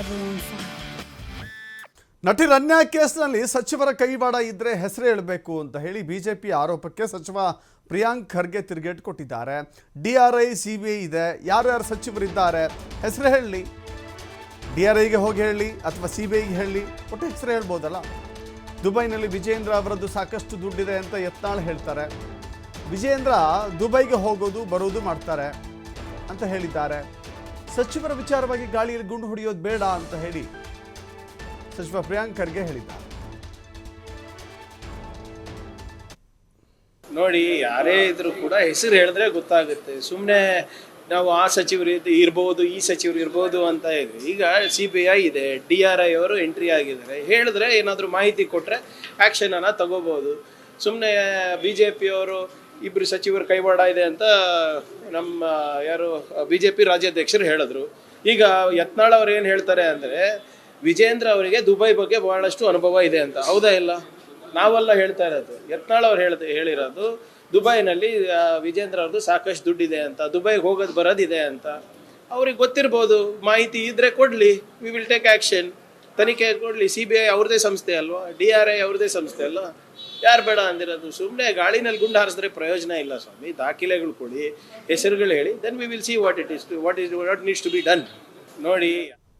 everyone fine. ನಟಿ ರನ್ಯಾ ಕೇಸ್ನಲ್ಲಿ ಸಚಿವರ ಕೈವಾಡ ಇದ್ರೆ ಹೆಸರು ಹೇಳಬೇಕು ಅಂತ ಹೇಳಿ ಬಿಜೆಪಿ ಆರೋಪಕ್ಕೆ ಸಚಿವ ಪ್ರಿಯಾಂಕ್ ಖರ್ಗೆ ತಿರುಗೇಟು ಕೊಟ್ಟಿದ್ದಾರೆ. ಡಿಆರ್ಐ ಸಿಬಿಐ ಇದೆ, ಯಾರ್ಯಾರು ಸಚಿವರಿದ್ದಾರೆ ಹೆಸರು ಹೇಳಲಿ, ಡಿಆರ್ಐಗೆ ಹೋಗಿ ಹೇಳಿ ಅಥವಾ ಸಿಬಿಐಗೆ ಹೇಳಿ, ಒಟ್ಟು ಹೆಸರು ಹೇಳ್ಬೋದಲ್ಲ. ದುಬೈನಲ್ಲಿ ವಿಜೇಂದ್ರ ಅವರದ್ದು ಸಾಕಷ್ಟು ದುಡ್ಡಿದೆ ಅಂತ ಯತ್ನಾಳ್ ಹೇಳ್ತಾರೆ. ವಿಜೇಂದ್ರ ದುಬೈಗೆ ಹೋಗೋದು ಬರೋದು ಮಾಡ್ತಾರೆ ಅಂತ ಹೇಳಿದ್ದಾರೆ. ಸಚಿವರ ವಿಚಾರವಾಗಿ ಗಾಳಿಯಲ್ಲಿ ಗುಂಡು ಹೊಡೆಯೋದು ಬೇಡ ಅಂತ ಹೇಳಿ ಸಚಿವ ಪ್ರಿಯಾಂಕ್ ಖರ್ಗೆ ಹೇಳಿದ್ದಾರೆ. ನೋಡಿ, ಯಾರೇ ಇದ್ರೂ ಕೂಡ ಹೆಸರು ಹೇಳಿದ್ರೆ ಗೊತ್ತಾಗುತ್ತೆ. ಸುಮ್ಮನೆ ನಾವು ಆ ಸಚಿವರು ಇರ್ಬೋದು, ಈ ಸಚಿವರು ಇರ್ಬೋದು ಅಂತ ಇದೆ. ಈಗ CBI ಇದೆ, DRI ಅವರು ಎಂಟ್ರಿ ಆಗಿದ್ದಾರೆ. ಹೇಳಿದ್ರೆ ಏನಾದರೂ ಮಾಹಿತಿ ಕೊಟ್ಟರೆ ಆ್ಯಕ್ಷನನ್ನು ತಗೋಬೋದು. ಸುಮ್ಮನೆ BJP ಅವರು ಇಬ್ಬರು ಸಚಿವರು ಕೈವಾಡ ಇದೆ ಅಂತ ನಮ್ಮ ಯಾರು BJP ರಾಜ್ಯಾಧ್ಯಕ್ಷರು ಹೇಳಿದ್ರು. ಈಗ ಯತ್ನಾಳ್ ಅವ್ರು ಏನು ಹೇಳ್ತಾರೆ ಅಂದರೆ, ವಿಜೇಂದ್ರ ಅವರಿಗೆ ದುಬೈ ಬಗ್ಗೆ ಬಹಳಷ್ಟು ಅನುಭವ ಇದೆ ಅಂತ. ಹೌದಾ ಇಲ್ಲ? ನಾವೆಲ್ಲ ಹೇಳ್ತಾ ಇರೋದು, ಯತ್ನಾಳ್ ಅವ್ರು ಹೇಳಿರೋದು ದುಬೈನಲ್ಲಿ ವಿಜೇಂದ್ರ ಅವ್ರದ್ದು ಸಾಕಷ್ಟು ದುಡ್ಡಿದೆ ಅಂತ, ದುಬೈಗೆ ಹೋಗೋದು ಬರೋದಿದೆ ಅಂತ. ಅವ್ರಿಗೆ ಗೊತ್ತಿರ್ಬೋದು, ಮಾಹಿತಿ ಇದ್ರೆ ಕೊಡಲಿ, ವಿ ವಿಲ್ ಟೇಕ್ ಆ್ಯಕ್ಷನ್. ತನಿಖೆ ಕೊಡಲಿ. CBI ಅವ್ರದ್ದೇ ಸಂಸ್ಥೆ ಅಲ್ವಾ, DRI ಅವ್ರದ್ದೇ ಸಂಸ್ಥೆ ಅಲ್ವಾ, ಯಾರು ಬೇಡ ಅಂದಿರೋದು? ಸುಮ್ಮನೆ ಗಾಳಿನಲ್ಲಿ ಗುಂಡು ಹಾರಿಸಿದ್ರೆ ಪ್ರಯೋಜನ ಇಲ್ಲ ಸ್ವಾಮಿ. ದಾಖಲೆಗಳು ಕೊಡಿ, ಹೆಸರುಗಳು ಹೇಳಿ, then we will see what needs to be done. ನೋಡಿ.